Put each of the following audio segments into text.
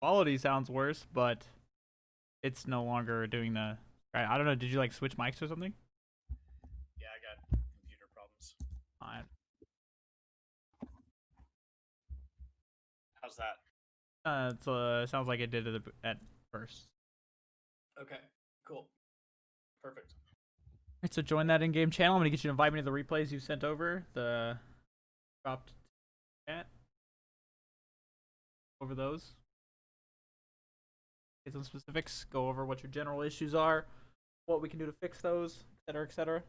Quality sounds worse, but it's no longer doing the. I don't know. Did you like switch mics or something? Yeah, I got computer problems. I, How's that? sounds like it did at first. Okay, cool. Perfect. All right, so join that in-game channel. I'm gonna get you to invite me to the replays you sent over. The dropped chat over those. Get some specifics. Go over what your general issues are, what we can do to fix those, etc., etc.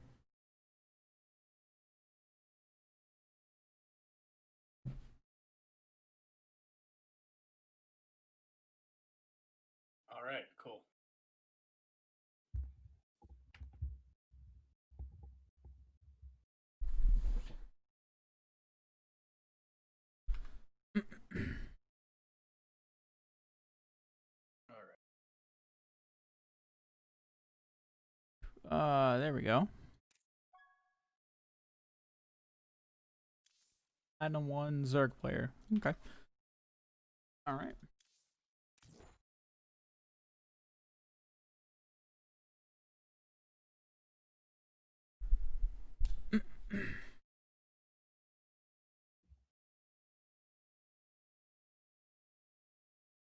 All right, cool. All right. There we go. Platinum 1 Zerg player. Okay. All right.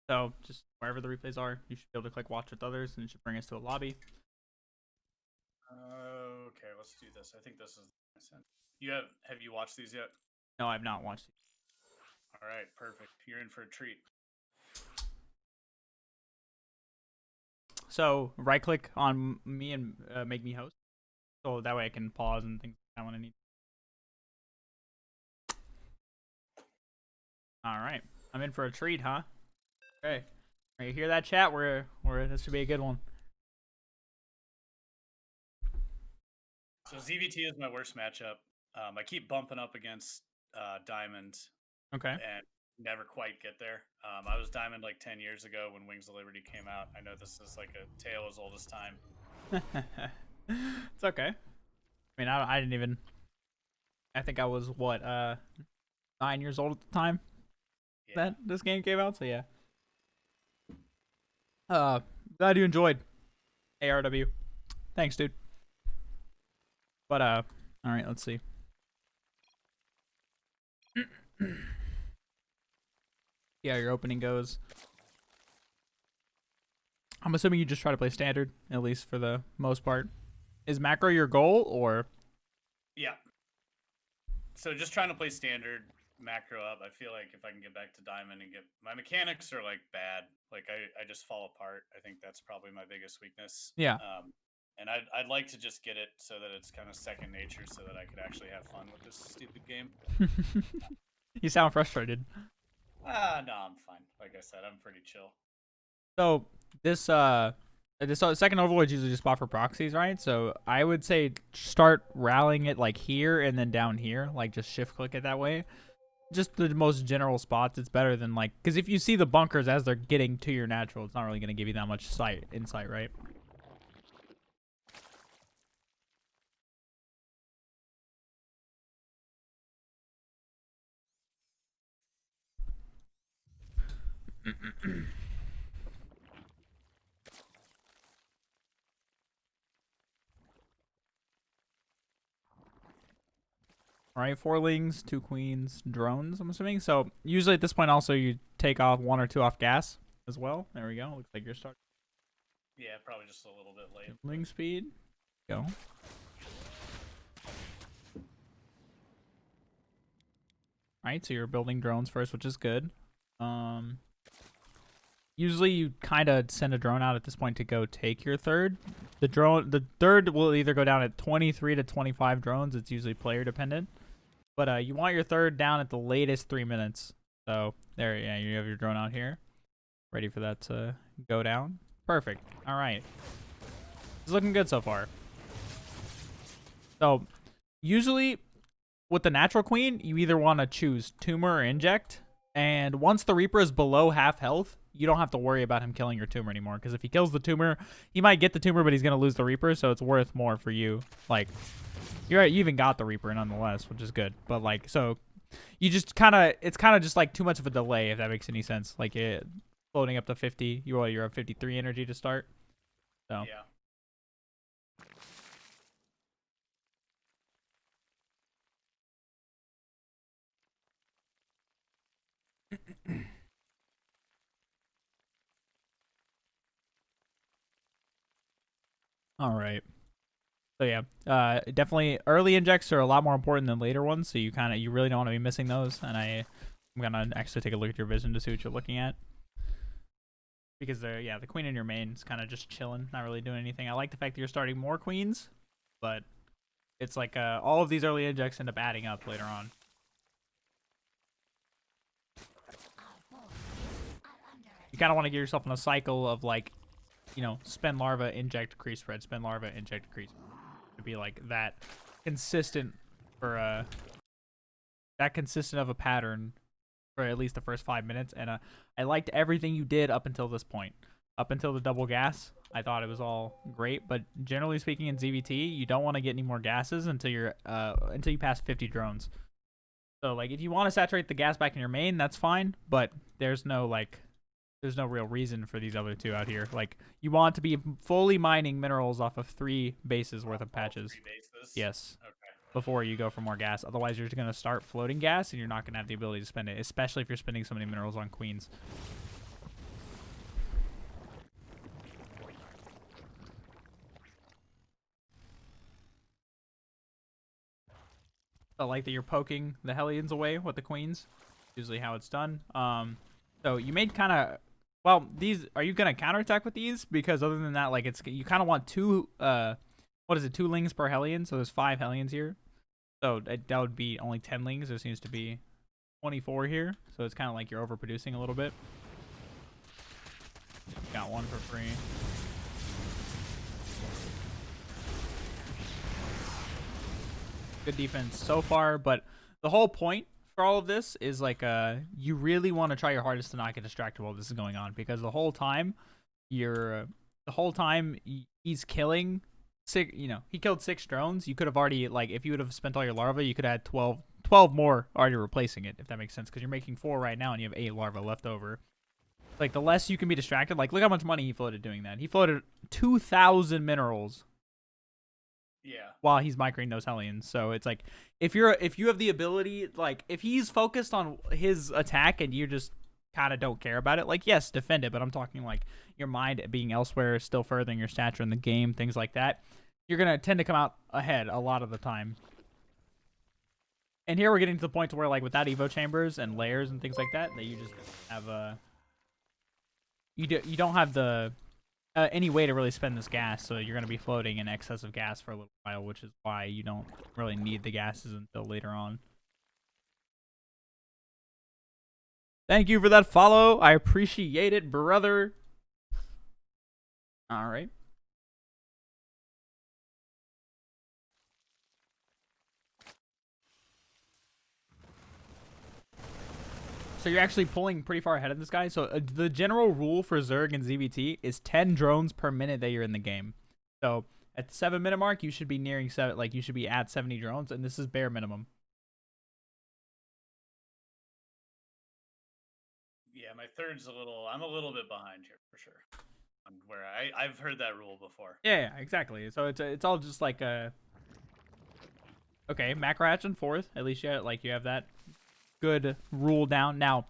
So just wherever the replays are, you should be able to click watch with others, and it should bring us to a lobby. Okay, let's do this. I think this is the you have you watched these yet? No, I've not watched it. All right, perfect. You're in for a treat. So right click on me and make me host, so that way I can pause and things like that when I need. All right, I'm in for a treat, huh? Okay, all right, you hear that chat? We're this should be a good one. So ZVT is my worst matchup. I keep bumping up against Diamond. Okay. And never quite get there. I was Diamond like 10 years ago when Wings of Liberty came out. I know this is like a tale as old as time. It's okay. I mean, I didn't even. I think I was what 9 years old at the time that this game came out. So yeah. Glad you enjoyed. ARW. Thanks, dude. But all right, let's see. Yeah, your opening goes. I'm assuming you just try to play standard, at least for the most part. Is macro your goal, or? Yeah. So just trying to play standard, macro up. I feel like if I can get back to Diamond and get my mechanics are like bad. Like I just fall apart. I think that's probably my biggest weakness. Yeah. And I'd like to just get it so that it's kind of second nature, so that I could actually have fun with this stupid game. You sound frustrated. No, I'm fine. Like I said, I'm pretty chill. So this second overlord is usually just spot for proxies, right? So I would say start rallying it like here and then down here, like just shift click it that way. Just the most general spots. It's better than like, because if you see the bunkers as they're getting to your natural, it's not really going to give you that much insight, right? All right, 4 lings, 2 queens, drones, I'm assuming. So usually at this point also you take off 1 or 2 off gas as well. There we go. Looks like you're starting. Yeah, probably just a little bit late. Ling speed. Go. Alright, so you're building drones first, which is good. Usually you kind of send a drone out at this point to go take your third. The third will either go down at 23 to 25 drones. It's usually player dependent. But you want your third down at the latest 3 minutes. So there, yeah, you have your drone out here, ready for that to go down. Perfect. All right, it's looking good so far. So usually with the natural queen, you either want to choose tumor or inject. And once the Reaper is below half health, you don't have to worry about him killing your tumor anymore. Because if he kills the tumor, he might get the tumor, but he's going to lose the Reaper. So it's worth more for you. Like, you even got the Reaper nonetheless, which is good. But, like, so you just kind of, it's kind of just like too much of a delay, if that makes any sense. Like, floating up to 50. You're at 53 energy to start. So Yeah. all right. So yeah, definitely early injects are a lot more important than later ones. So you really don't want to be missing those. And I'm gonna actually take a look at your vision to see what you're looking at, because the queen in your main is kind of just chilling, not really doing anything. I like the fact that you're starting more queens, but it's like all of these early injects end up adding up later on. You kind of want to get yourself in a cycle of like, spend larva, inject, decrease spread, spend larva, inject, decrease. To be like that consistent for that consistent of a pattern for at least the first 5 minutes. And I liked everything you did up until this point. Up until the double gas, I thought it was all great. But generally speaking, in ZVT, you don't want to get any more gases until you pass 50 drones. So like, if you want to saturate the gas back in your main, that's fine. But there's no real reason for these other two out here. Like, you want to be fully mining minerals off of 3 bases worth of patches. 3 bases? Yes. Okay. Before you go for more gas. Otherwise, you're just going to start floating gas, and you're not going to have the ability to spend it, especially if you're spending so many minerals on queens. I like that you're poking the Hellions away with the queens. Usually how it's done. So you made kind of... Well, these... Are you going to counterattack with these? Because other than that, like, you kind of want 2... what is it? 2 lings per Hellion. So there's 5 Hellions here. So that would be only 10 lings. There seems to be 24 here. So it's kind of like you're overproducing a little bit. Got 1 for free. Good defense so far, but the whole point for all of this is like you really want to try your hardest to not get distracted while this is going on, because the whole time he's killing he killed 6 drones. You could have already, like, if you would have spent all your larvae, you could have had 12 more already replacing it, if that makes sense, because you're making 4 right now and you have 8 larvae left over. Like, the less you can be distracted, like, look how much money he floated doing that. He floated 2,000 minerals. Yeah. While he's microing those Hellions. So it's like, if you have the ability, like, if he's focused on his attack and you just kind of don't care about it, like, yes, defend it, but I'm talking like your mind being elsewhere, still furthering your stature in the game, things like that, you're gonna tend to come out ahead a lot of the time. And here we're getting to the point where, like, without Evo chambers and layers and things like that you just have you don't have the any way to really spend this gas, so you're going to be floating in excess of gas for a little while, which is why you don't really need the gases until later on. Thank you for that follow. I appreciate it, brother. All right. So you're actually pulling pretty far ahead of this guy. So the general rule for Zerg and ZVT is 10 drones per minute that you're in the game. So at the 7-minute mark, you should be nearing 7. Like, you should be at 70 drones, and this is bare minimum. Yeah, my third's I'm a little bit behind here for sure. Where I've heard that rule before. Yeah, exactly. So it's all just like okay, macro hatch in 4th. At least you have that good rule down. Now,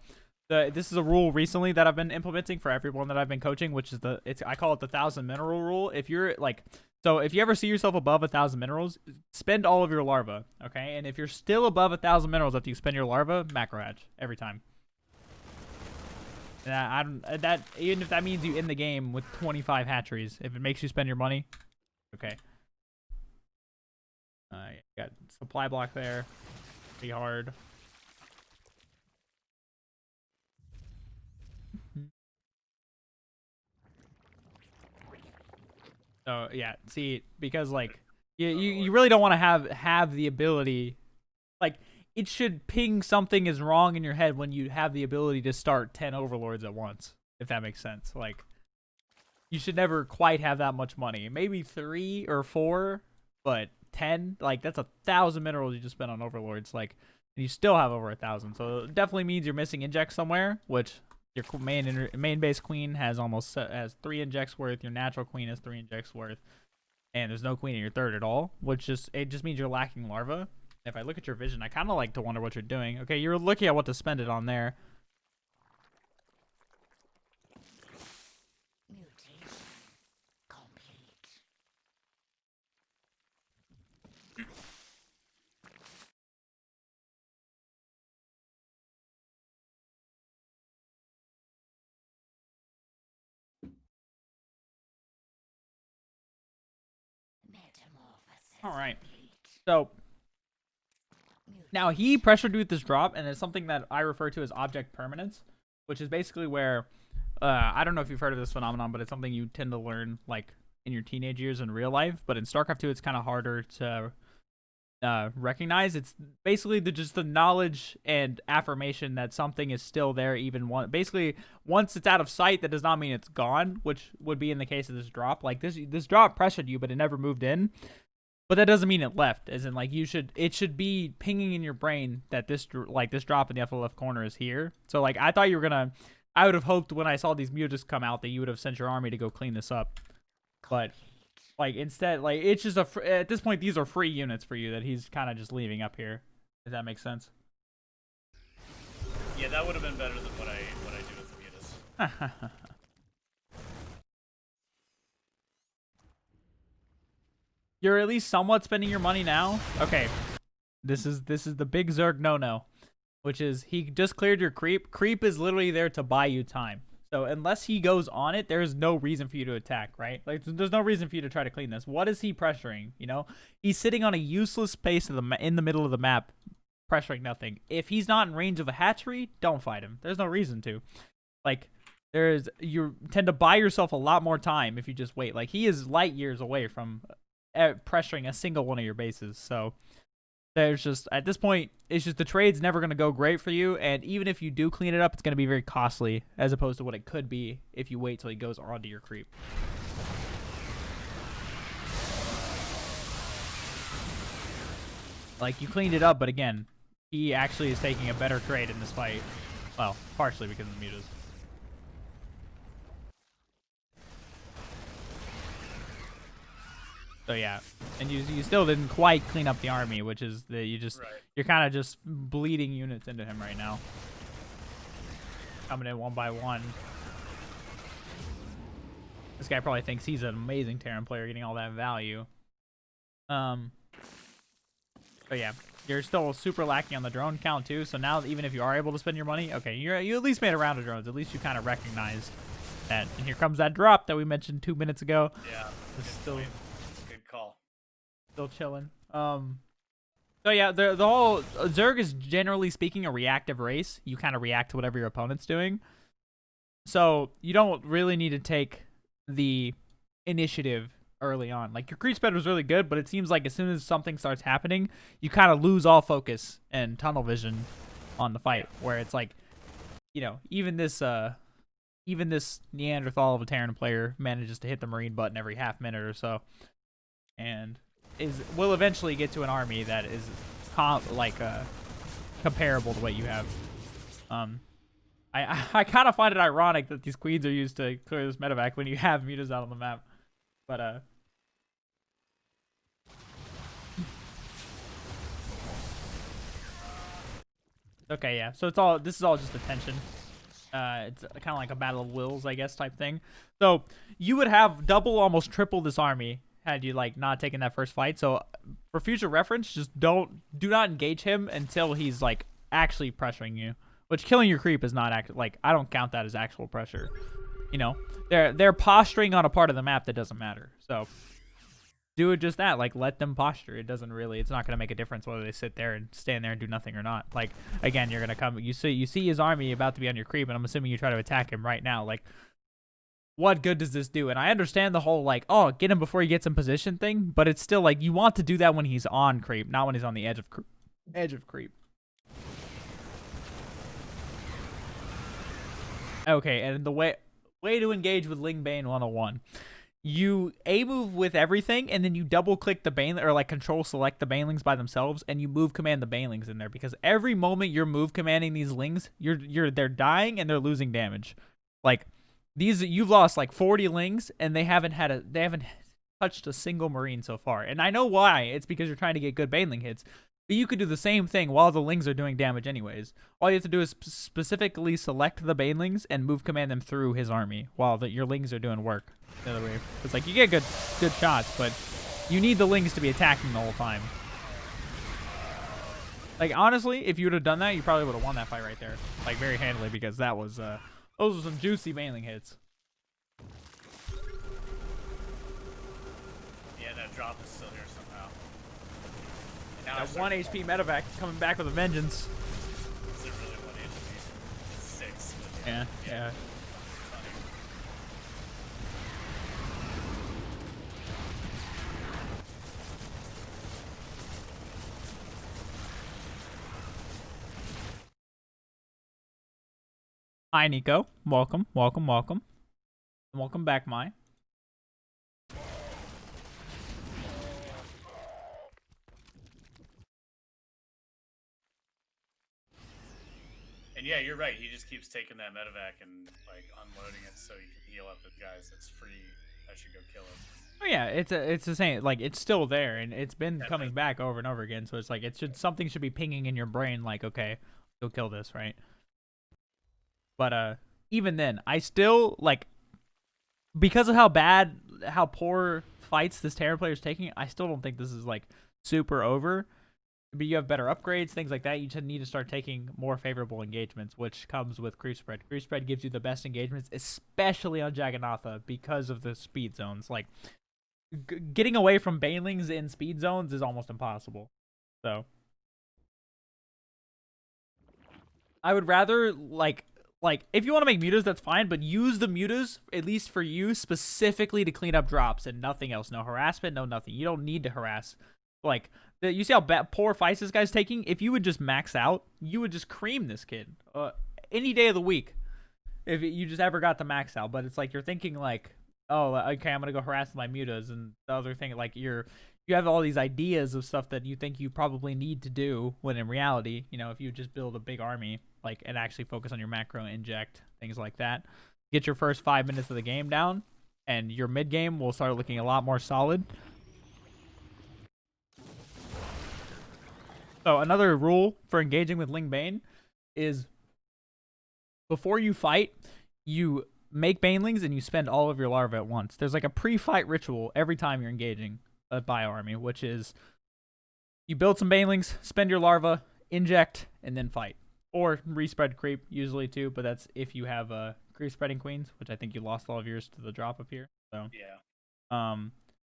this is a rule recently that I've been implementing for everyone that I've been coaching, which is I call it the 1,000 mineral rule. If you're like, so if you ever see yourself above 1,000 minerals, spend all of your larva, okay? And if you're still above 1,000 minerals after you spend your larva, macro hatch every time. That even if that means you end the game with 25 hatcheries, if it makes you spend your money, okay. You got supply block there, pretty hard. So yeah, see, because like you really don't want to have the ability, like, it should ping something is wrong in your head when you have the ability to start 10 overlords at once, if that makes sense. Like, you should never quite have that much money. Maybe 3 or 4, but 10, like, that's 1,000 minerals you just spent on overlords, like, and you still have over 1,000. So it definitely means you're missing inject somewhere, which Your main base queen has has 3 injects worth. Your natural queen has 3 injects worth, and there's no queen in your third at all, which it just means you're lacking larva. If I look at your vision, I kind of like to wonder what you're doing. Okay, you're looking at what to spend it on there. Mutation complete. Metamorphosis All right. complete. So now he pressured you with this drop, and it's something that I refer to as object permanence, which is basically where I don't know if you've heard of this phenomenon, but it's something you tend to learn like in your teenage years in real life. But in StarCraft 2, it's kind of harder to recognize. It's basically just the knowledge and affirmation that something is still there, even basically once it's out of sight. That does not mean it's gone, which would be in the case of this drop. Like this drop pressured you, but it never moved in. But that doesn't mean it left, as in like it should be pinging in your brain that this drop in the upper left corner is here. So like I thought you were gonna, I would have hoped when I saw these mutagens come out that you would have sent your army to go clean this up. But like instead, like it's just at this point these are free units for you that he's kind of just leaving up here. Does that make sense? Yeah, that would have been better than what I do with the mutas. You're at least somewhat spending your money now. Okay, this is the big Zerg no, which is he just cleared your creep. Creep is literally there to buy you time. So unless he goes on it, there's no reason for you to attack, right? Like there's no reason for you to try to clean this. What is he pressuring? You know, he's sitting on a useless space in the middle of the map, pressuring nothing. If he's not in range of a hatchery, don't fight him. There's no reason to. Like you tend to buy yourself a lot more time if you just wait. Like he is light years away from pressuring a single one of your bases. So there's just, at this point, it's just the trade's never going to go great for you, and even if you do clean it up, it's going to be very costly as opposed to what it could be if you wait till he goes onto your creep. Like, you cleaned it up, but again, he actually is taking a better trade in this fight. Well, partially because of the mutas. So yeah, and you still didn't quite clean up the army, which is that you're kind of just bleeding units into him right now, coming in one by one. This guy probably thinks he's an amazing Terran player, getting all that value. But yeah, you're still super lacking on the drone count too. So now, even if you are able to spend your money, okay, you at least made a round of drones. At least you kind of recognized that. And here comes that drop that we mentioned 2 minutes ago. Yeah, it's still. Call. Still chilling. So yeah, the whole Zerg is generally speaking a reactive race. You kind of react to whatever your opponent's doing. So you don't really need to take the initiative early on. Like your creep spread was really good, but it seems like as soon as something starts happening, you kind of lose all focus and tunnel vision on the fight. Where it's like, you know, even this Neanderthal of a Terran player manages to hit the Marine button every half minute or so. And will eventually get to an army that is comparable to what you have. I kind of find it ironic that these queens are used to clear this medevac when you have mutas out on the map, but okay, yeah. So this is all just attention. It's kind of like a battle of wills, I guess, type thing. So you would have double, almost triple this army had you like not taken that first fight. So for future reference, just do not engage him until he's like actually pressuring you. Which killing your creep is not like I don't count that as actual pressure. You know, they're posturing on a part of the map that doesn't matter. So do it just that, like let them posture. It's not gonna make a difference whether they sit there and stand there and do nothing or not. Like again, you're gonna come. You see his army about to be on your creep, and I'm assuming you try to attack him right now. Like, what good does this do? And I understand the whole like, oh, get him before he gets in position thing, but it's still like you want to do that when he's on creep, not when he's on the edge of creep. Okay, and the way to engage with Lingbane 101 you A move with everything, and then you double click the Bane or like control select the Banelings by themselves, and you move command the Banelings in there because every moment you're move commanding these lings, they're dying and they're losing damage. Like you've lost like 40 lings, and they haven't touched a single Marine so far. And I know why. It's because you're trying to get good Baneling hits. But you could do the same thing while the lings are doing damage anyways. All you have to do is specifically select the Banelings and move command them through his army while your lings are doing work. The other way. It's like you get good shots, but you need the lings to be attacking the whole time. Like honestly, if you would have done that, you probably would have won that fight right there. Like very handily, because that was those were some juicy Baneling hits. Yeah, that drop is still here somehow. And now That 1 HP medevac coming back with a vengeance. Is it really 1 HP? It's 6. But Yeah. Funny. Hi, Nico. Welcome. Welcome back, Mai. And yeah, you're right. He just keeps taking that medevac and like unloading it so he can heal up his guys. It's free. I should go kill him. Oh yeah, it's the same. Like it's still there, and it's been coming back over and over again. So it's like something should be pinging in your brain. Like okay, go kill this, right? But even then, I still like because of how poor fights this Terran player is taking. I still don't think this is like super over. But you have better upgrades, things like that. You need to start taking more favorable engagements, which comes with creep spread. Creep spread gives you the best engagements, especially on Jagannatha, because of the speed zones. Like getting away from Banelings in speed zones is almost impossible. So I would rather like if you want to make mutas, that's fine, but use the mutas at least for you specifically to clean up drops and nothing else. No harassment, no nothing. You don't need to harass. Like you see how poor fights this guy's taking. If you would just max out, you would just cream this kid any day of the week if you just ever got to max out. But it's like you're thinking like, oh, okay, I'm gonna go harass my mutas, and the other thing like you have all these ideas of stuff that you think you probably need to do when in reality, you know, if you just build a big army like and actually focus on your macro inject things like that, get your first 5 minutes of the game down, and your mid game will start looking a lot more solid. So another rule for engaging with Ling Bane is before you fight, you make Banelings and you spend all of your larvae at once. There's like a pre-fight ritual every time you're engaging a bio army, which is you build some Banelings, spend your larva, inject, and then fight. Or respread creep usually too, but that's if you have creep spreading queens, which I think you lost all of yours to the drop up here. So yeah.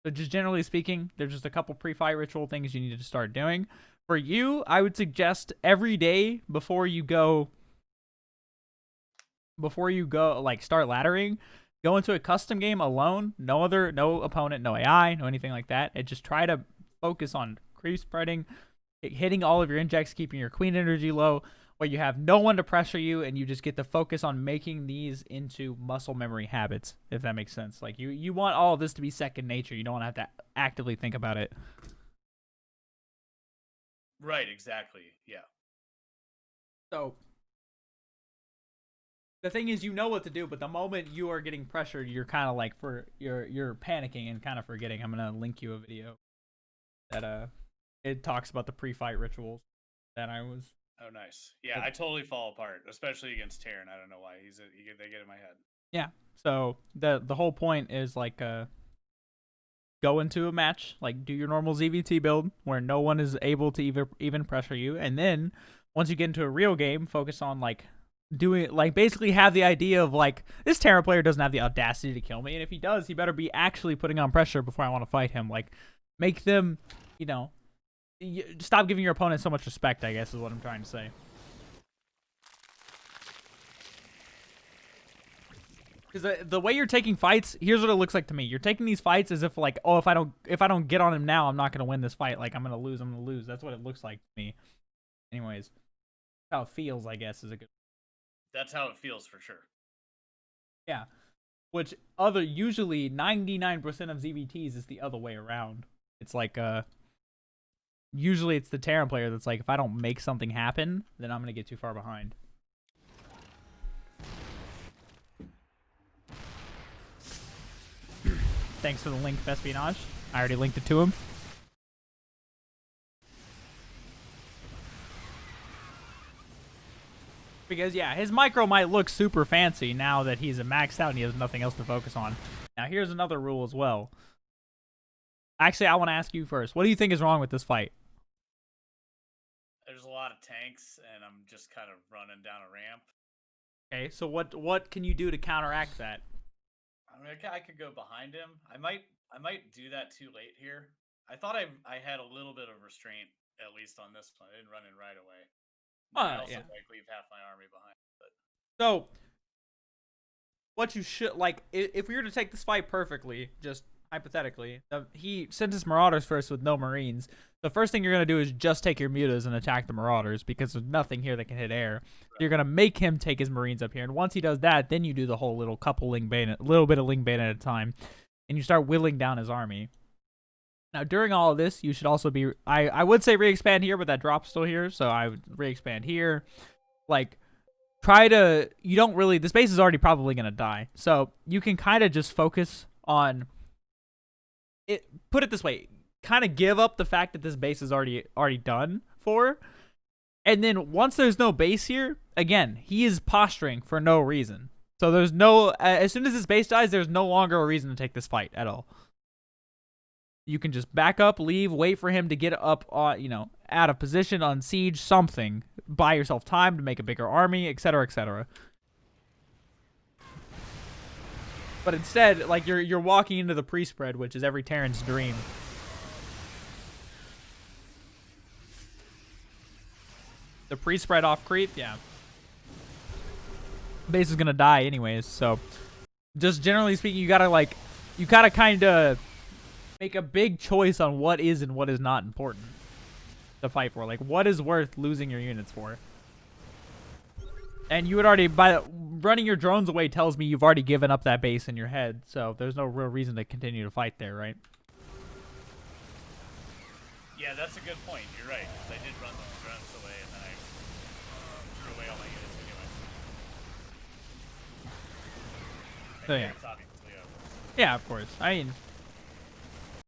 So just generally speaking, there's just a couple pre-fight ritual things you need to start doing. For you, I would suggest every day before you go like start laddering, go into a custom game alone, no opponent, no AI, no anything like that, and just try to focus on creep spreading, hitting all of your injects, keeping your queen energy low, where you have no one to pressure you, and you just get to focus on making these into muscle memory habits, if that makes sense. Like you want all of this to be second nature. You don't want to have to actively think about it. Right, exactly. Yeah. So the thing is, you know what to do, but the moment you are getting pressured, you're kind of like you're panicking and kind of forgetting. I'm gonna link you a video that it talks about the pre-fight rituals that I was. Oh, nice. Yeah, I totally fall apart, especially against Terran. I don't know why. They get in my head. Yeah. So the whole point is like go into a match, like do your normal ZVT build where no one is able to even pressure you, and then once you get into a real game, focus on like doing like basically have the idea of like this Terra player doesn't have the audacity to kill me, and if he does, he better be actually putting on pressure before I want to fight him. Like make them, you know, stop giving your opponent so much respect, I guess is what I'm trying to say. Because the way you're taking fights, here's what it looks like to me. You're taking these fights as if like, oh, if I don't get on him now, I'm not gonna win this fight. Like I'm gonna lose. That's what it looks like to me. Anyways, how it feels, I guess, is a good. That's how it feels for sure. Yeah. which usually 99% of ZVTs is the other way around. It's like usually it's the Terran player that's like, if I don't make something happen, then I'm gonna get too far behind. Thanks for the link, Espionage. I already linked it to him. Because, yeah, his micro might look super fancy now that he's maxed out and he has nothing else to focus on. Now, here's another rule as well. Actually, I want to ask you first. What do you think is wrong with this fight? There's a lot of tanks, and I'm just kind of running down a ramp. Okay, so what can you do to counteract that? I mean, I could go behind him. I might do that too late here. I thought I had a little bit of restraint, at least on this one. I didn't run in right away. I also like leave half my army behind. But so what you should like if we were to take this fight perfectly, just hypothetically, he sent his Marauders first with no Marines. The first thing you're gonna do is just take your mutas and attack the Marauders because there's nothing here that can hit air. Right. You're gonna make him take his Marines up here, and once he does that, then you do the whole little little bit of Ling Bane at a time, and you start whittling down his army. Now, during all of this, you should also be... I would say re-expand here, but that drop's still here, so I would re-expand here. Like, try to... You don't really... This base is already probably going to die, so you can kind of just focus on... Put it this way. Kind of give up the fact that this base is already done for. And then, once there's no base here, again, he is posturing for no reason. So there's no... as soon as this base dies, there's no longer a reason to take this fight at all. You can just back up, leave, wait for him to get up, out of position, on siege, something. Buy yourself time to make a bigger army, etc., etc. But instead, like, you're walking into the pre-spread, which is every Terran's dream. The pre-spread off creep, yeah. Base is gonna die anyways, so just generally speaking, you gotta kind of make a big choice on what is and what is not important to fight for. Like, what is worth losing your units for? And you would already, by running your drones away tells me you've already given up that base in your head, so there's no real reason to continue to fight there, right? Yeah, that's a good point. You're right. I did run those drones away, and then I threw away all my units anyway. So, yeah. Yeah, of course. I mean...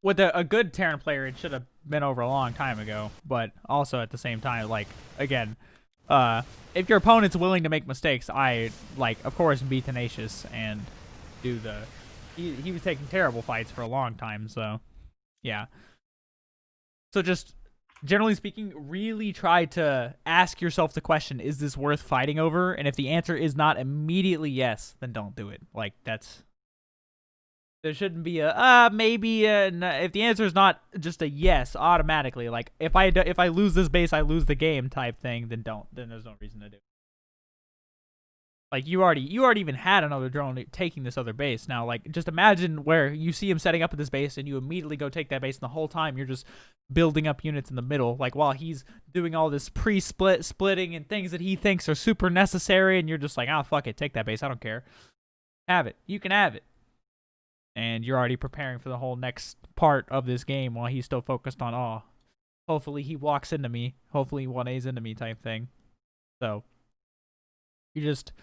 With a good Terran player, it should have been over a long time ago. But also at the same time, like, again, if your opponent's willing to make mistakes, of course, be tenacious and do the... He was taking terrible fights for a long time, so, yeah. So just, generally speaking, really try to ask yourself the question, is this worth fighting over? And if the answer is not immediately yes, then don't do it. Like, that's... There shouldn't be a maybe if the answer is not just a yes automatically, like if I lose this base I lose the game type thing, then there's no reason to do it. Like you already even had another drone taking this other base. Now, like, just imagine where you see him setting up at this base and you immediately go take that base, and the whole time you're just building up units in the middle, like while he's doing all this splitting and things that he thinks are super necessary, and you're just like, oh fuck it, take that base, I don't care. Have it. You can have it. And you're already preparing for the whole next part of this game while he's still focused on, hopefully he walks into me. Hopefully he 1A's into me type thing. So, you just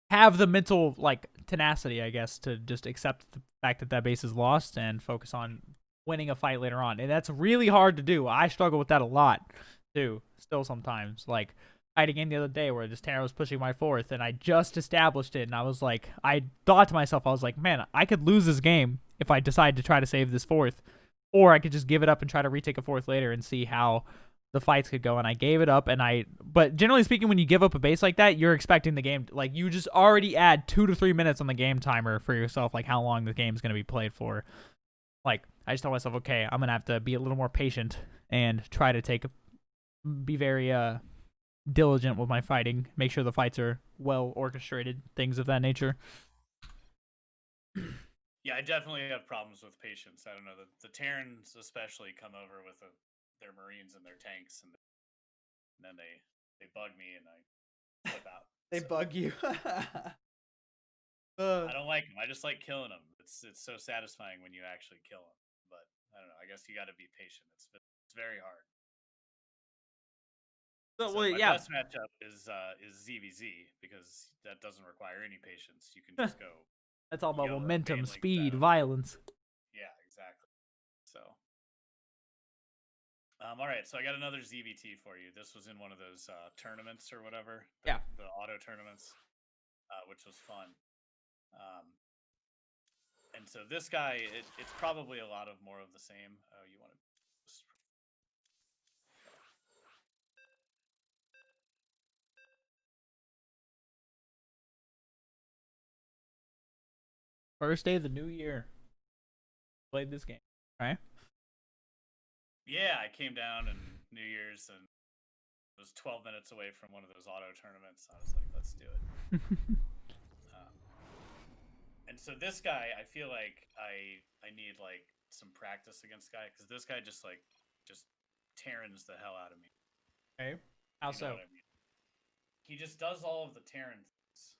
have the mental, like, tenacity, I guess, to just accept the fact that base is lost and focus on winning a fight later on. And that's really hard to do. I struggle with that a lot, too, still sometimes. Like, I had a game the other day where this Terran was pushing my 4th, and I just established it, and I was like, I thought to myself, I was like, man, I could lose this game if I decide to try to save this 4th, or I could just give it up and try to retake a 4th later and see how the fights could go. And I gave it up, but generally speaking, when you give up a base like that, you're expecting the game, like, you just already add 2 to 3 minutes on the game timer for yourself, like how long the game's going to be played for. Like, I just told myself, okay, I'm going to have to be a little more patient and try to be very, diligent with my fighting, make sure the fights are well orchestrated, things of that nature. Yeah, I definitely have problems with patience. I don't know, the Terrans especially come over with their Marines and their tanks, and then they bug me and I flip out. They bug you. I don't like them. I just like killing them. It's so satisfying when you actually kill them. But I don't know. I guess you got to be patient. It's very hard. So, So well, my yeah, best matchup is ZVZ because that doesn't require any patience. You can just go that's all about yellow momentum, banelings speed, at 'em. violence. Yeah, exactly. So, all right. So I got another ZVT for you. This was in one of those tournaments or whatever. Yeah. The auto tournaments, which was fun. And so this guy, it's probably a lot of more of the same. Oh, you want to. First day of the new year. Played this game, right? Yeah, I came down in New Year's and was 12 minutes away from one of those auto tournaments. I was like, let's do it. And so this guy, I feel like I need like some practice against this guy because this guy just Terrans the hell out of me. Okay. How You know so? what I mean? He just does all of the Terran things.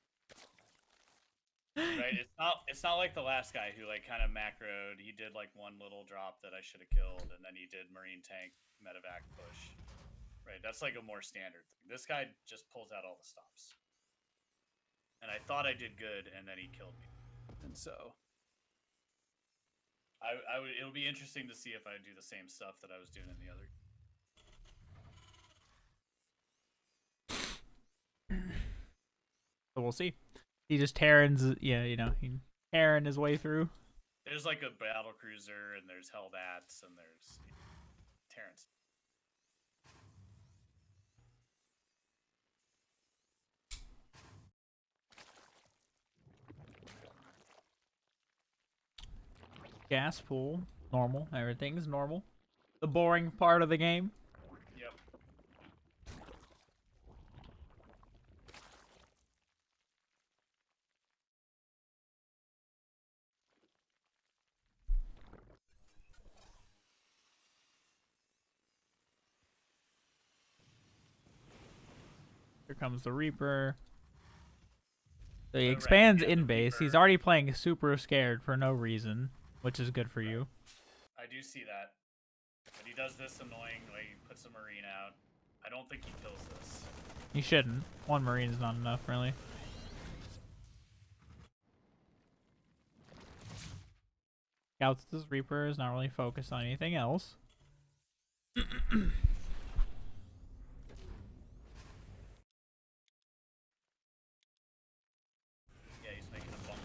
Right? It's not like the last guy who like kind of macroed. He did like one little drop that I should have killed, and then he did Marine tank medevac push. Right? That's like a more standard thing. This guy just pulls out all the stops. And I thought I did good, and then he killed me. And so it'll be interesting to see if I do the same stuff that I was doing in the other. So we'll see. He just Terrans, yeah, you know, he tearing his way through. There's like a battle cruiser, and there's Hellbats, and there's Terrans. Gas pool, normal. Everything's normal. The boring part of the game. Yep. Here comes the Reaper. So he Right, expands yeah, the in base. He's Reaper. already playing super scared for no reason, which is good for you. I do see that. But he does this annoying, like he puts a Marine out. I don't think he kills this. You shouldn't. One Marine is not enough, really. Scouts this Reaper is not really focused on anything else. Yeah, he's making a bunker.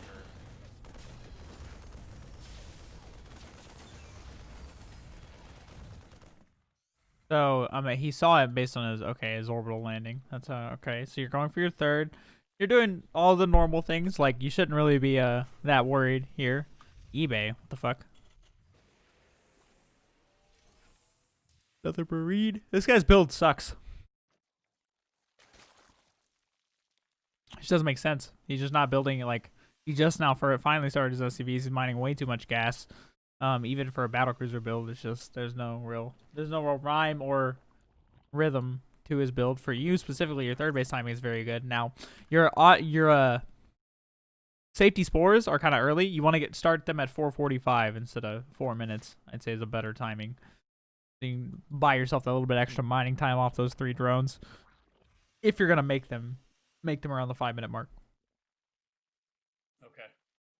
So, he saw it based on his orbital landing. That's okay. So you're going for your third. You're doing all the normal things. Like, you shouldn't really be that worried here. eBay, what the fuck? Another Marine. This guy's build sucks. It just doesn't make sense. He's just not building it like he just now finally started his SCVs. He's mining way too much gas. Even for a battlecruiser build, it's just there's no real rhyme or rhythm to his build. For you specifically, your third base timing is very good. Now, your safety spores are kind of early. You want to start them at 4:45 instead of 4 minutes. I'd say is a better timing. So you can buy yourself a little bit extra mining time off those 3 drones if you're gonna make them around the 5-minute mark. Okay.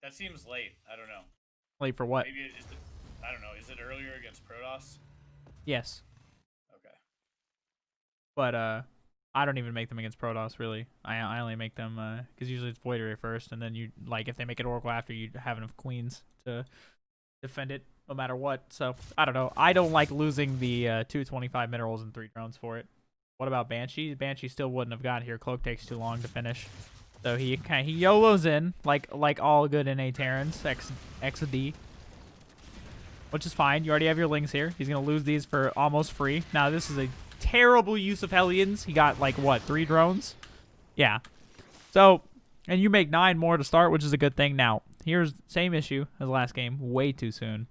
That seems late. I don't know. Late for what? Maybe I don't know. Is it earlier against Protoss? Yes. Okay. But I don't even make them against Protoss, really. I only make them because usually it's Void Array first, and then you like if they make it Oracle after, you have enough Queens to defend it no matter what. So I don't know. I don't like losing the 225 minerals and 3 drones for it. What about Banshee? Banshee still wouldn't have got here. Cloak takes too long to finish, so he YOLOs in like all good NA Terrans XD. Which is fine. You already have your Lings here. He's going to lose these for almost free. Now, this is a terrible use of Hellions. He got, like, what, 3 drones? Yeah. So, and you make 9 more to start, which is a good thing. Now, here's same issue as last game. Way too soon.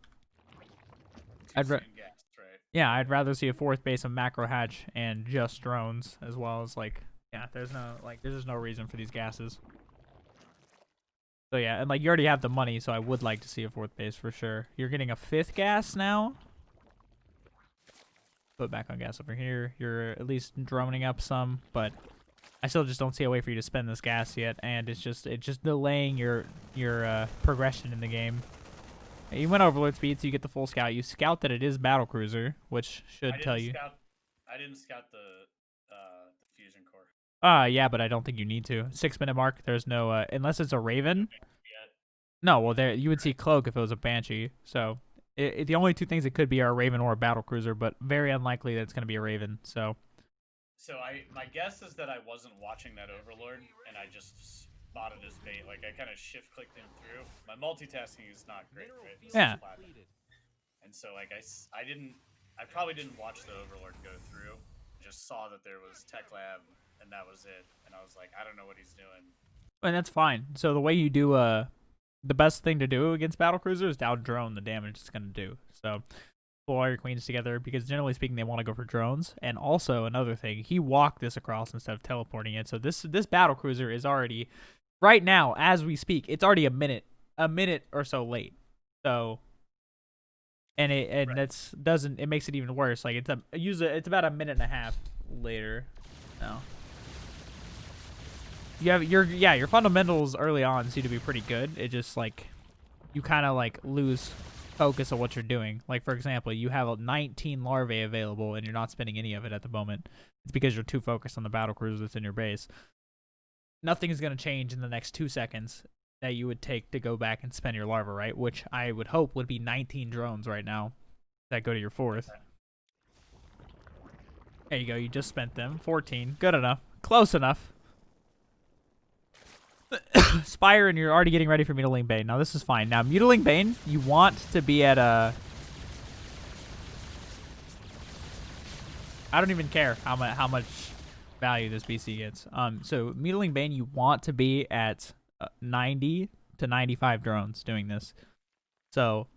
Gas, right? Yeah, I'd rather see a 4th base of Macro Hatch and just drones, as well as, like, yeah, there's just no reason for these gases. So yeah, and like you already have the money, so I would like to see a 4th base for sure. You're getting a 5th gas now. Put back on gas over here. You're at least droning up some, but I still just don't see a way for you to spend this gas yet, and it's just delaying your progression in the game. You went overload speed, so you get the full scout. You scout that it is battle cruiser, which should tell you. I didn't scout the fusion core. Yeah, but I don't think you need to. 6-minute mark. There's no unless it's a Raven. Yet. No, well there you would see cloak if it was a Banshee. So the only 2 things it could be are a Raven or a battle cruiser, but very unlikely that it's going to be a Raven. So my guess is that I wasn't watching that Overlord, and I just spotted his bait. Like I kind of shift clicked him through. My multitasking is not great, right? This yeah. is Plat. And so like I probably didn't watch the Overlord go through. Just saw that there was Tech Lab, and that was it. And I was like, I don't know what he's doing. And that's fine. So the way you do the best thing to do against battle cruiser is to out drone the damage it's going to do. So pull all your queens together, because generally speaking they want to go for drones. And also another thing, he walked this across instead of teleporting it. So this battle cruiser is already right now as we speak, it's already a minute or so late. So and it makes it even worse. Like it's about a minute and a half later. No. You have your fundamentals early on seem to be pretty good. It just like you kind of like lose focus on what you're doing. Like for example, you have 19 larvae available and you're not spending any of it at the moment. It's because you're too focused on the battle cruiser that's in your base. Nothing is going to change in the next 2 seconds that you would take to go back and spend your larva, right? Which I would hope would be 19 drones right now that go to your 4th. There you go. You just spent them. 14. Good enough. Close enough. Spire, and you're already getting ready for Mutiling Bane. Now, this is fine. Now, Mutiling Bane, you want to be at a... I don't even care how much value this BC gets. So, Mutiling Bane, you want to be at 90 to 95 drones doing this. So,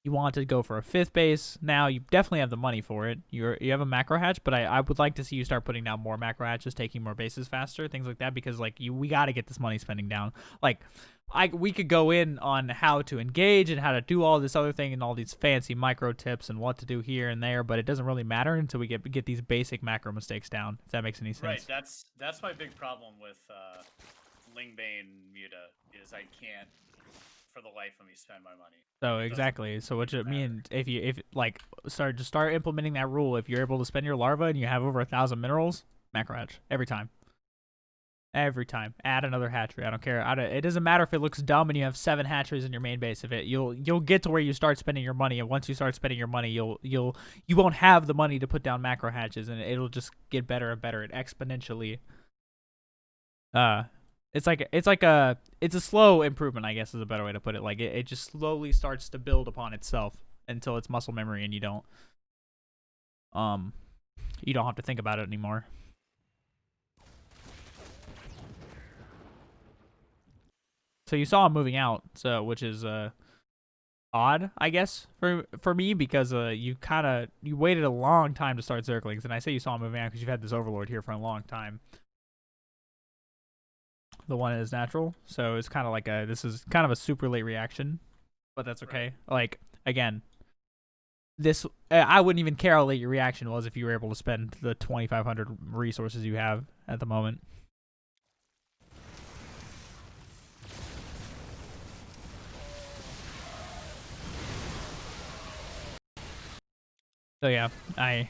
you want to go for a 5th base. Now, you definitely have the money for it. You have a macro hatch, but I would like to see you start putting down more macro hatches, taking more bases faster, things like that, because like we got to get this money spending down. Like we could go in on how to engage and how to do all this other thing and all these fancy micro tips and what to do here and there, but it doesn't really matter until we get these basic macro mistakes down, if that makes any sense. Right, that's my big problem with Lingbane Muta is I can't for the life of me spend my money. So exactly. So what you mean if like start implementing that rule. If you're able to spend your larva and you have over 1,000 minerals, macro hatch every time. Every time, add another hatchery. I don't care. It doesn't matter if it looks dumb and you have 7 hatcheries in your main base. If you'll get to where you start spending your money, and once you start spending your money, you won't have the money to put down macro hatches, and it'll just get better and better. It exponentially. It's a slow improvement, I guess is a better way to put it. Like it just slowly starts to build upon itself until it's muscle memory, and you don't have to think about it anymore. So you saw him moving out, so which is odd, I guess, for me, because you waited a long time to start Zerglings, and I say you saw him moving out because you've had this Overlord here for a long time. The one is natural, so it's kind of like this is kind of a super late reaction, but that's okay. Right. Like again, this I wouldn't even care how late your reaction was if you were able to spend the 2,500 resources you have at the moment. So yeah, I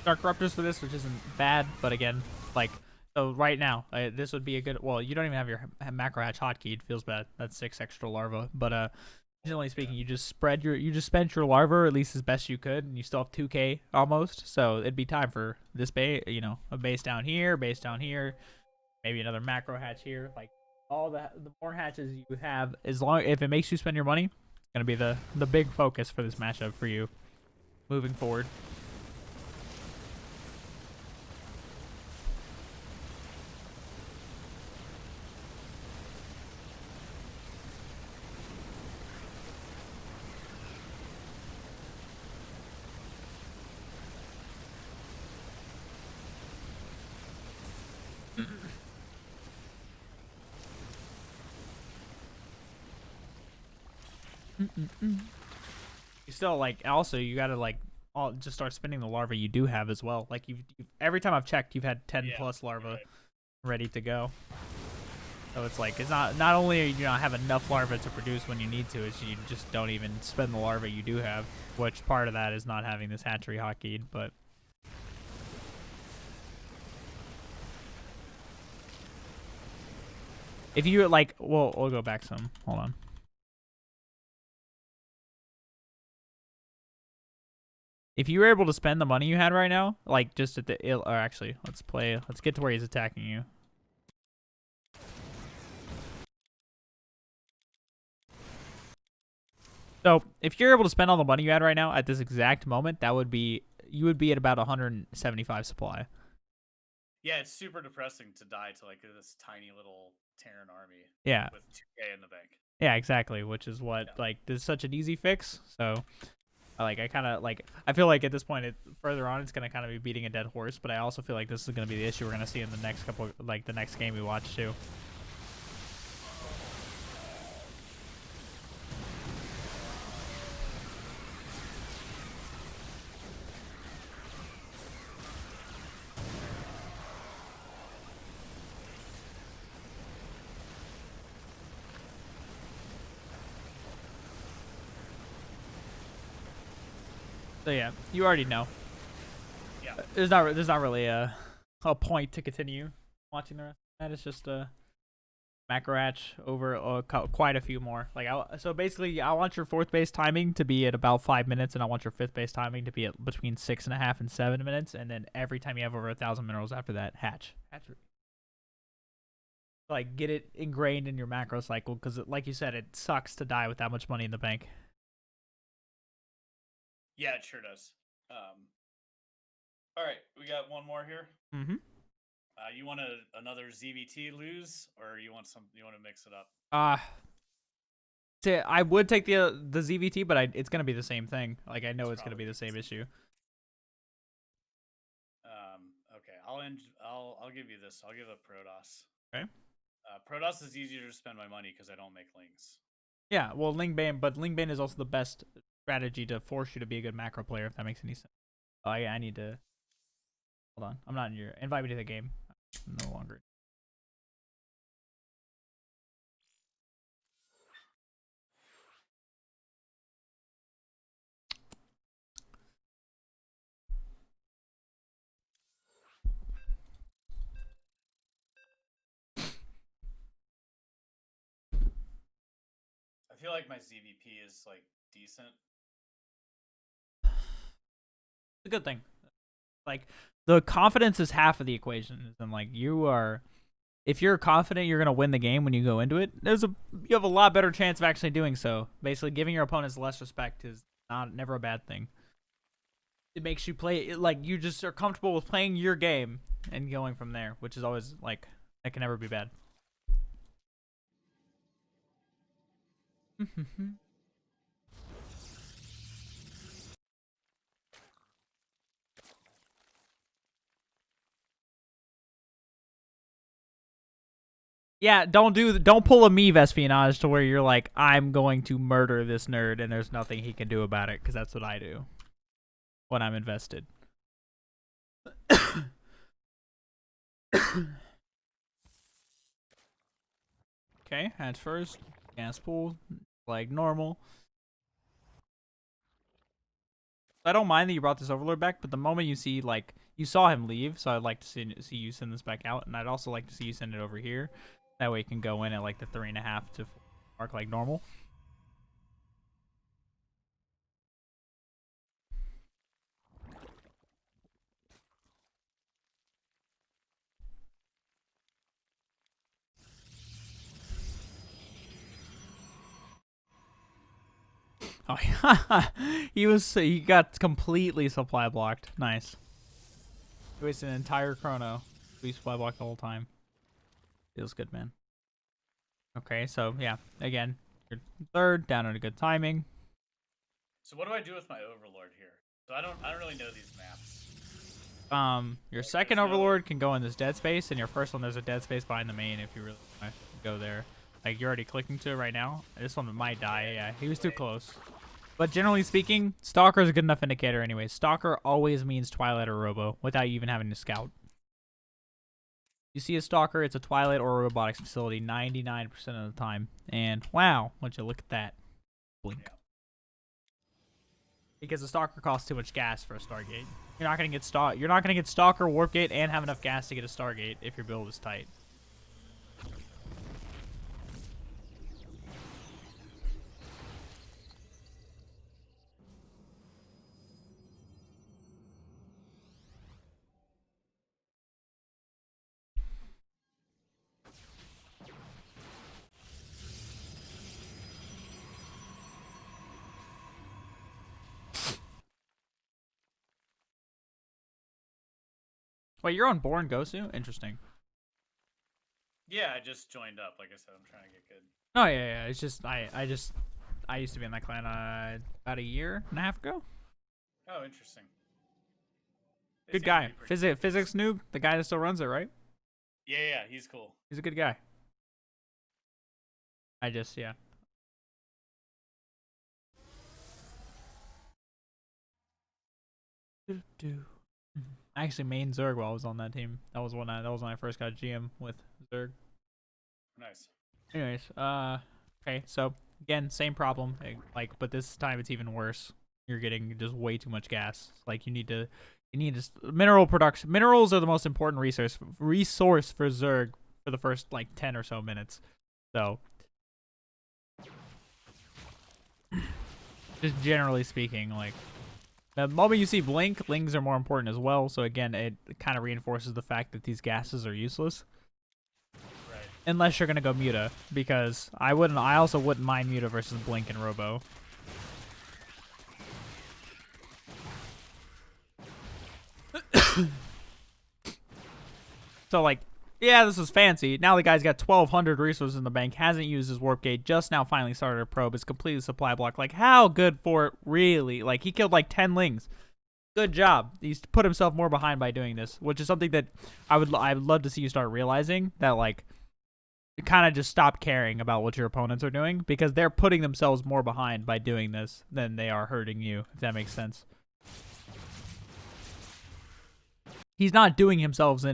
Dark Corruptors for this, which isn't bad, but again, like, so right now, this would be a good, well, you don't even have your macro hatch hotkeyed, feels bad, that's 6 extra larvae, but generally speaking, you just spent your larvae at least as best you could, and you still have 2k almost, so it'd be time for this base, a base down here, maybe another macro hatch here, like, all the more hatches you have, if it makes you spend your money, it's gonna be the big focus for this matchup for you moving forward. You still like also you gotta like just start spending the larvae you do have as well. Like you've every time I've checked, you've had 10 plus larvae right. ready to go. So it's like it's not only are you not have enough larvae to produce when you need to, it's you just don't even spend the larvae you do have. Which part of that is not having this hatchery hotkeyed, but. If you like, well, we'll go back some. Hold on. If you were able to spend the money you had right now, like just at the or actually, let's get to where he's attacking you. So if you're able to spend all the money you had right now at this exact moment, that would be you would be at about 175 supply. Yeah, it's super depressing to die to like this tiny little Terran army. Yeah. With 2K in the bank. Yeah, exactly. Which is what like this is such an easy fix. So. Like I kind of like I feel like at this point further on it's gonna kind of be beating a dead horse, but I also feel like this is gonna be the issue we're gonna see in the next couple like the next game we watch too. So yeah, you already know. Yeah. There's not really a point to continue watching the rest of that. It's just a macro hatch over quite a few more. Like so basically, I want your fourth base timing to be at about 5 minutes, and I want your fifth base timing to be at between 6.5 and 7 minutes, and then every time you have over 1,000 minerals after that, hatch. Like get it ingrained in your macro cycle, because like you said, it sucks to die with that much money in the bank. Yeah, it sure does. All right, we got one more here. Mm-hmm. You want another ZVT lose, or you want to mix it up? I would take the ZVT, but it's gonna be the same thing. Like I know it's gonna be the same issue. Okay, I'll give you this. I'll give a Protoss. Okay. Protoss is easier to spend my money because I don't make links. Yeah, well, Lingbane, but Lingbane is also the best strategy to force you to be a good macro player, if that makes any sense. Oh, yeah, I need to... Hold on. I'm not in your... Invite me to the game. I'm no longer... I feel like my ZVP is like decent. It's a good thing. Like, the confidence is half of the equation. And, like, you are... If you're confident you're going to win the game when you go into it, you have a lot better chance of actually doing so. Basically, giving your opponents less respect is never a bad thing. It makes you play... Like, you just are comfortable with playing your game and going from there, which is always, like... That can never be bad. Yeah, don't pull a me espionage to where you're like, I'm going to murder this nerd and there's nothing he can do about it, because that's what I do when I'm invested. Okay, hatch first. Gas pool, like normal. I don't mind that you brought this Overlord back, but the moment you see, like, you saw him leave, so I'd like to see you send this back out, and I'd also like to see you send it over here. That way you can go in at, like, the 3.5 to 4 mark like normal. Oh yeah, he got completely supply blocked. Nice. He wasted an entire chrono. We supply blocked the whole time. Feels good, man. Okay, so yeah, again, you're third, down at a good timing. So what do I do with my Overlord here? So I don't really know these maps. Your second Overlord can go in this dead space, and your first one there's a dead space behind the main if you really want to go there. Like, you're already clicking to it right now. This one might die. Yeah, he was too close. But generally speaking, Stalker is a good enough indicator anyway. Stalker always means Twilight or Robo without you even having to scout. You see a Stalker, it's a Twilight or a robotics facility 99% of the time. And wow, why don't you look at that. Blink. Because the Stalker costs too much gas for a Stargate. You're not gonna get Stalker, Warp Gate, and have enough gas to get a Stargate if your build is tight. Wait, you're on Born Gosu? Interesting. Yeah, I just joined up. Like I said, I'm trying to get good. Oh yeah. It's just I used to be in that clan about a year and a half ago. Oh, interesting. They Good seem to guy. be pretty good. Physics noob, the guy that still runs it, right? Yeah, he's cool. He's a good guy. Yeah. I actually main Zerg while I was on that team. That was when I first got GM with Zerg. Nice. Anyways, okay, so again, same problem, but this time it's even worse. You're getting just way too much gas. Like you need to mineral production. Minerals are the most important resource for Zerg for the first like 10 or so minutes. So just generally speaking, like the moment you see blink, lings are more important as well. So again, it kind of reinforces the fact that these gases are useless. Right. Unless you're gonna go Muta, because I also wouldn't mind Muta versus Blink and Robo. So like, yeah, this is fancy. Now the guy's got 1,200 resources in the bank, hasn't used his Warp Gate, just now finally started a probe, is completely supply block. Like, how good for it, really? Like, he killed like 10 lings. Good job. He's put himself more behind by doing this, which is something that I would love to see you start realizing, that like, kind of just stop caring about what your opponents are doing, because they're putting themselves more behind by doing this than they are hurting you, if that makes sense. He's not doing himself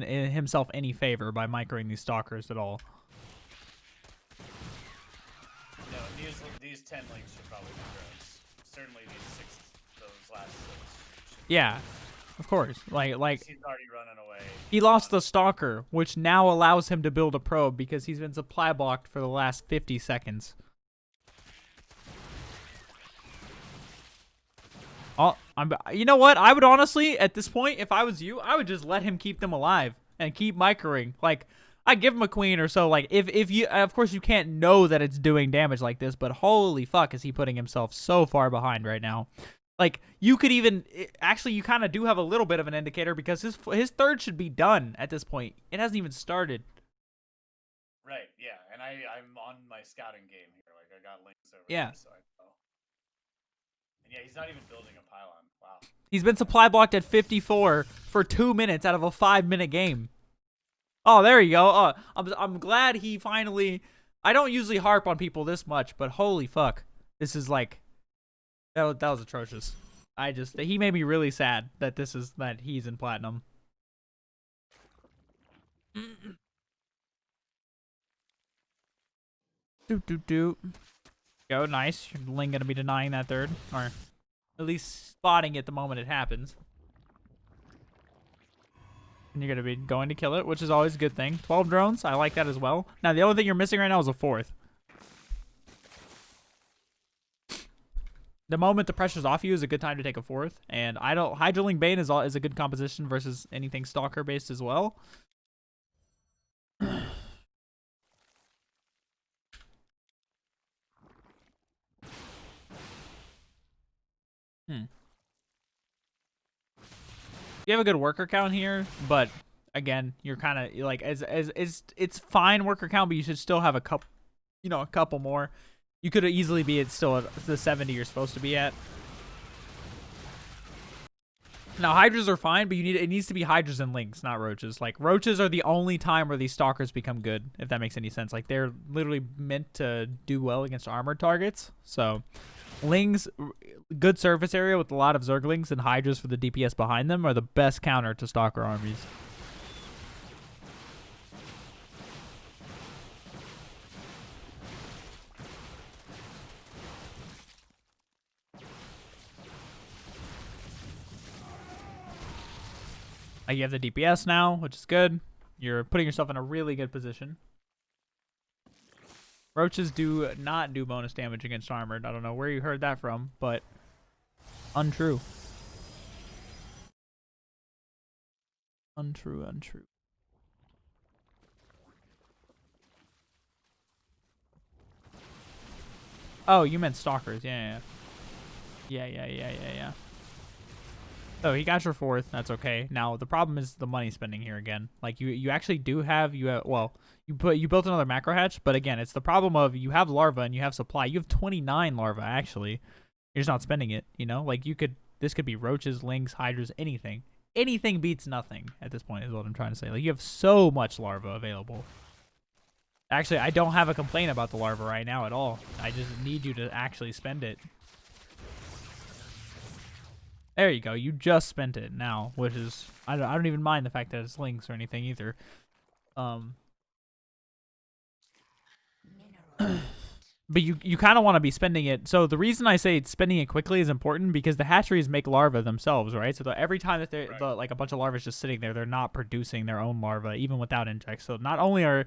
any favor by microing these Stalkers at all. No, these 10 links should probably be drones. Certainly those last 6. Yeah, of course. Like He's already running away. he lost the Stalker, which now allows him to build a probe because he's been supply blocked for the last 50 seconds. Oh, you know what? I would honestly, at this point, if I was you, I would just let him keep them alive and keep microing. Like, I give him a queen or so. Like, if you, of course, you can't know that it's doing damage like this, but holy fuck, is he putting himself so far behind right now? Like, you could even, actually, you kind of do have a little bit of an indicator because his third should be done at this point. It hasn't even started. Right, yeah, and I'm on my scouting game here. Like, I got links over Yeah. here, so I know. And yeah, he's not even building a pylon. Wow. He's been supply blocked at 54 for 2 minutes out of a 5-minute game. Oh, there you go. Oh, I'm glad he finally. I don't usually harp on people this much, but holy fuck, this is like that was atrocious. He made me really sad that he's in platinum. Do. Go, nice. Your Ling gonna be denying that third, or at least spotting it the moment it happens. And you're going to be going to kill it, which is always a good thing. 12 drones, I like that as well. Now, the only thing you're missing right now is a 4th. The moment the pressure's off you is a good time to take a 4th. And Hydroling Bane is a good composition versus anything Stalker-based as well. You have a good worker count here, but again, you're kind of like it's fine worker count, but you should still have a couple more. You could easily be still at the 70 you're supposed to be at. Now hydras are fine, but it needs to be hydras and lings, not roaches. Like roaches are the only time where these stalkers become good, if that makes any sense. Like they're literally meant to do well against armored targets. So lings, good surface area with a lot of zerglings, and hydras for the DPS behind them are the best counter to stalker armies. You have the DPS now, which is good. You're putting yourself in a really good position. Roaches do not do bonus damage against armored. I don't know where you heard that from, but untrue. Untrue. Oh, you meant stalkers. Yeah. So he got your 4th. That's okay. Now the problem is the money spending here again. Like you actually do have well, you built another macro hatch, but again, it's the problem of you have larva and you have supply. You have 29 larva actually. You're just not spending it, you know? Like this could be roaches, lings, hydras, anything. Anything beats nothing at this point is what I'm trying to say. Like you have so much larva available. Actually, I don't have a complaint about the larva right now at all. I just need you to actually spend it. There you go. You just spent it now, which is I don't even mind the fact that it's links or anything either. But you kind of want to be spending it. So the reason I say spending it quickly is important because the hatcheries make larvae themselves, right? So every time that they're like a bunch of larvae just sitting there, they're not producing their own larvae even without injects. So not only are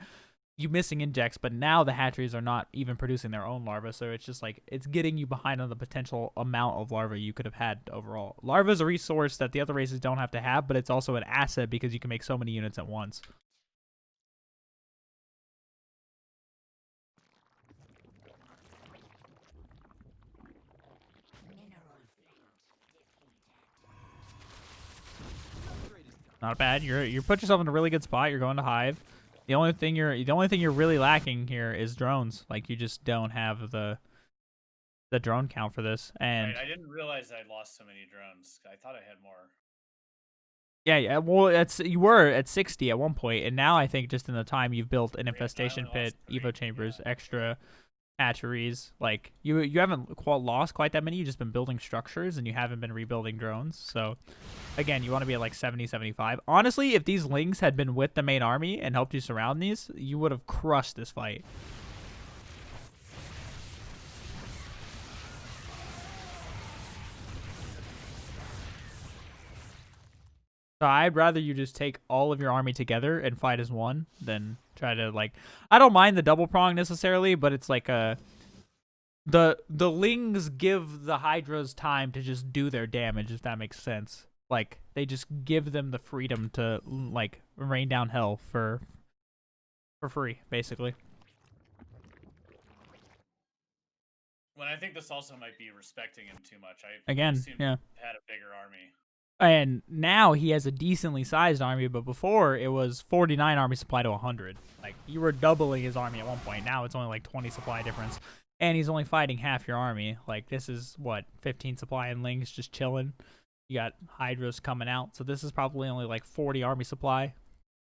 you missing injects, but now the hatcheries are not even producing their own larvae, so it's just like it's getting you behind on the potential amount of larvae you could have had overall. Larva is a resource that the other races don't have to have, but it's also an asset because you can make so many units at once. Not bad. You put yourself in a really good spot. You're going to hive. The only thing you're really lacking here is drones. Like you just don't have the drone count for this. And right, I didn't realize I lost so many drones. I thought I had more. Yeah. Well, you were at 60 at one point, and now I think just in the time you've built an infestation pit, evo chambers, extra hatcheries. Like you haven't lost quite that many. You've just been building structures, and you haven't been rebuilding drones. So again, you want to be at like 70, 75. Honestly, if these lings had been with the main army and helped you surround these, you would have crushed this fight. So I'd rather you just take all of your army together and fight as one than try to like. I don't mind the double prong necessarily, but it's like the lings give the hydras time to just do their damage, if that makes sense. Like they just give them the freedom to like rain down hell for free, basically. When I think this also might be respecting him too much. I Again, assumed yeah. he had a bigger army. And now he has a decently sized army, but before it was 49 army supply to 100. Like you were doubling his army at one point. Now it's only like 20 supply difference, and he's only fighting half your army. Like this is what 15 supply and lings just chilling. You got hydras coming out, so this is probably only like 40 army supply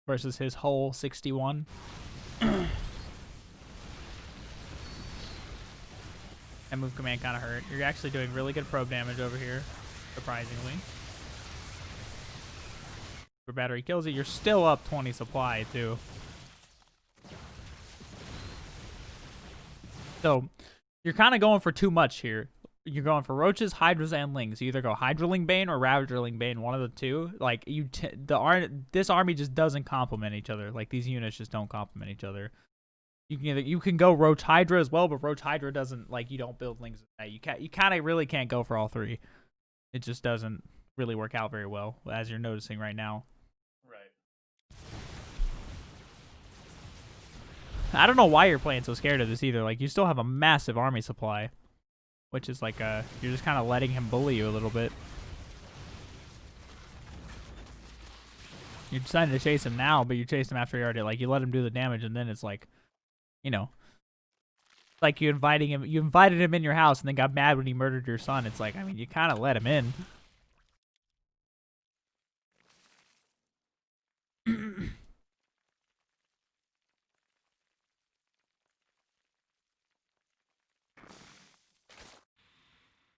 versus his whole 61. And move command kind of hurt. You're actually doing really good probe damage over here, surprisingly. For battery kills it, you're still up 20 supply too. So you're kind of going for too much here. You're going for roaches, hydras, and lings. You either go Hydraling Bane or Ravagerling Bane, one of the two. Like this army just doesn't complement each other. Like these units just don't complement each other. You can go Roach Hydra as well, but Roach Hydra doesn't like you don't build lings. You kind of really can't go for all three. It just doesn't really work out very well, as you're noticing right now. Right. I don't know why you're playing so scared of this either. Like you still have a massive army supply, which is like you're just kind of letting him bully you a little bit. You're deciding to chase him now, but you chased him after he already you let him do the damage, and then it's like, you know, like you invited him in your house and then got mad when he murdered your son. It's like, I mean, you kind of let him in.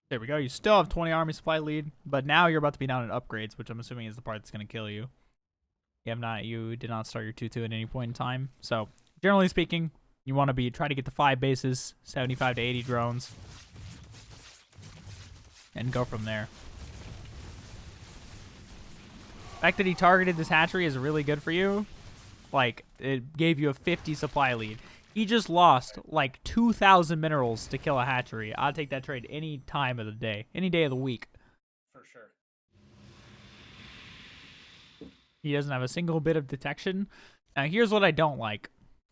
There we go. You still have 20 army supply lead, but now you're about to be down in upgrades, which I'm assuming is the part that's going to kill you. You did not start your 2-2 at any point in time. So, generally speaking, you want to try to get to 5 bases, 75 to 80 drones, and go from there. The fact that he targeted this hatchery is really good for you. Like, it gave you a 50 supply lead. He just lost like 2,000 minerals to kill a hatchery. I'll take that trade any time of the day, any day of the week. For sure. He doesn't have a single bit of detection. Now, here's what I don't like,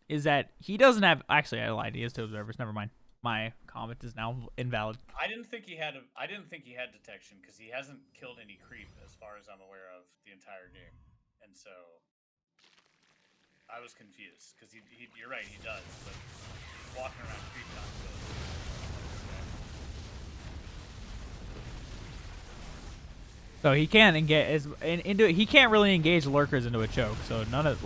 is that he doesn't have... Actually, I lied. He has 2 observers. Never mind. My comment is now invalid. I didn't think he had detection because he hasn't killed any creep as far as I'm aware of the entire game, and so I was confused because you're right, he does, but he's walking around creep not killing. So he can't he can't really engage lurkers into a choke. So none of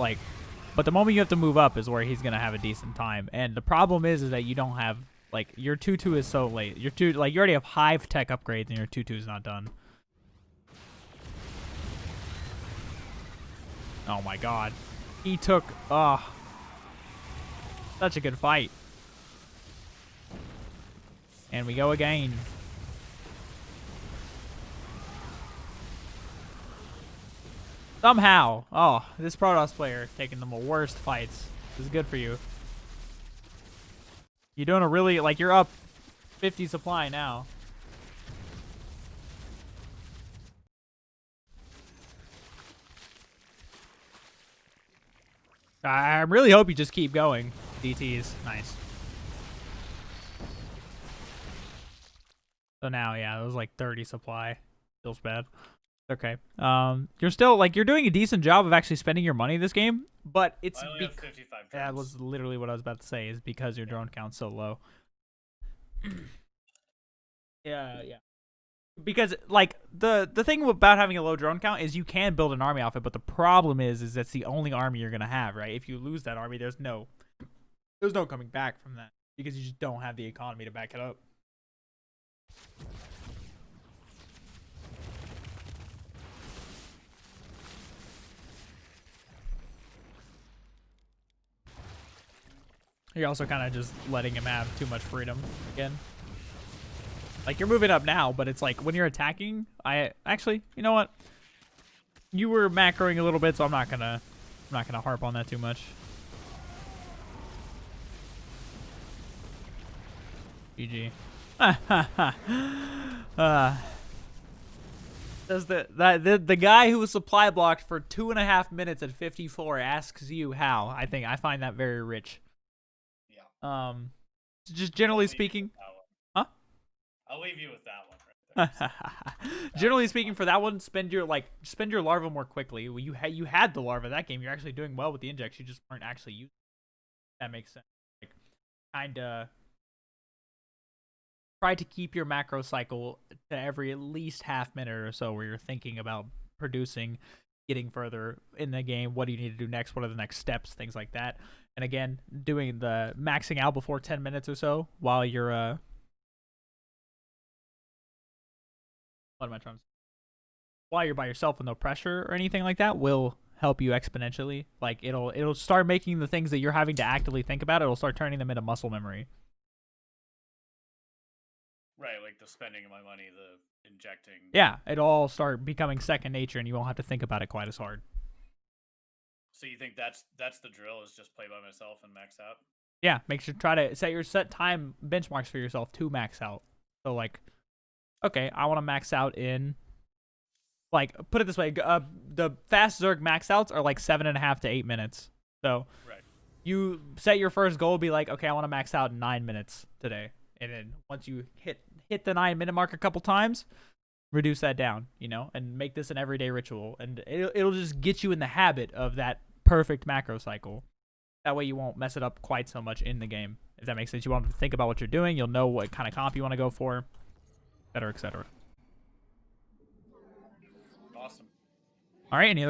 but the moment you have to move up is where he's gonna have a decent time. And the problem is that you don't have your 2-2 is so late. You already have hive tech upgrades and your 2-2 is not done. Oh my god, he took such a good fight. And we go again. Somehow. Oh, this Protoss player taking the worst fights. This is good for you. You're doing a really, you're up 50 supply now. I really hope you just keep going. DTs. Nice. So now, yeah, it was like 30 supply. Feels bad. Okay. You're still you're doing a decent job of actually spending your money this game, but it's I only have 55 drones. that was literally what I was about to say, is because your drone count's so low. Yeah. Because the thing about having a low drone count is you can build an army off it, but the problem is that's the only army you're gonna have, right? If you lose that army, there's no coming back from that because you just don't have the economy to back it up. You're also kind of just letting him have too much freedom again. You're moving up now, but it's when you're attacking, actually, you know what? You were macroing a little bit, so I'm not gonna harp on that too much. GG. Does the guy who was supply blocked for 2.5 minutes at 54 asks you how? I find that very rich. Yeah. Just generally speaking. Huh? I'll leave you with that one right there. Generally speaking, for that one, spend your larva more quickly. Well, you had the larva that game. You're actually doing well with the injects. You just weren't actually using it. That makes sense. Kinda try to keep your macro cycle to every at least half minute or so, where you're thinking about producing, getting further in the game. What do you need to do next? What are the next steps? Things like that. And again, doing the maxing out before 10 minutes or so while you're what am I trying to say? While you're by yourself with no pressure or anything like that will help you exponentially. It'll start making the things that you're having to actively think about, it'll start turning them into muscle memory. Right, the spending of my money, the injecting. Yeah, it'll all start becoming second nature and you won't have to think about it quite as hard. So you think that's the drill, is just play by myself and max out? Yeah, try to set time benchmarks for yourself to max out. So okay, I want to max out in put it this way, the fast Zerg max outs are 7.5 to 8 minutes. So right. You set your first goal, be okay, I want to max out in 9 minutes today. And then once you hit the 9-minute mark a couple times, reduce that down, and make this an everyday ritual. And it'll just get you in the habit of that perfect macro cycle. That way you won't mess it up quite so much in the game. If that makes sense. You want to think about what you're doing. You'll know what kind of comp you want to go for, et cetera, et cetera. Awesome. All right, any other